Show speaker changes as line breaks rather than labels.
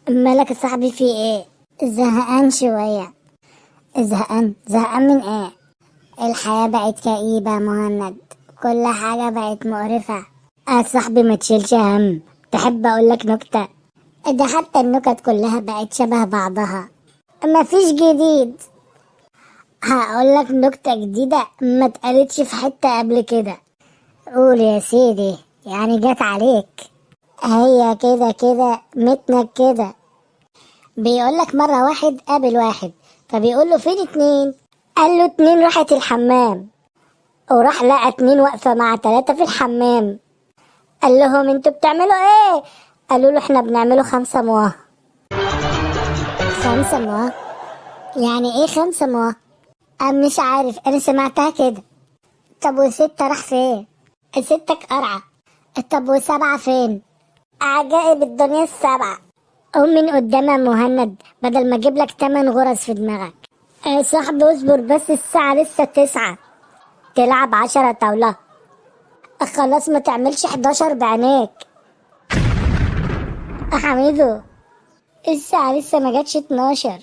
مالك يا صاحبي، في ايه؟ زهقان شوية. زهقان من ايه؟ الحياة بقت كئيبة يا مهند. كل حاجة بقت مقرفة. يا صاحبي ما تشيلش هم. تحب اقولك نكتة؟ ده حتى النكت كلها بقت شبه بعضها. مفيش جديد. هقولك نكتة جديدة ما اتقالتش في حتة قبل كده. قول يا سيدي، يعني جت عليك. هي كده كده متنك كده. بيقولك مرة واحد قابل واحد، فبيقول له فين اتنين؟ قال له اتنين راحت الحمام. وراح لقى اتنين واقفة مع تلاتة في الحمام. قال لهم انتوا بتعملوا ايه؟ قالوا له احنا بنعمله 5 مواه. 5 مواه؟ يعني ايه 5 مواه؟ أنا مش عارف، انا سمعتها كده. طب وستة راح فين؟ ستك قرعة. طب وسبعة فين؟ عجائب الدنيا السبعة. قوم من قدام يا مهند بدل ما اجيب لك 8 غرز في دماغك. يا صاحبي اصبر بس، الساعة لسه 9. تلعب 10 طاولة. خلاص ما تعملش 11 بعينيك. يا حميدو، الساعة لسه ما جاتش 12.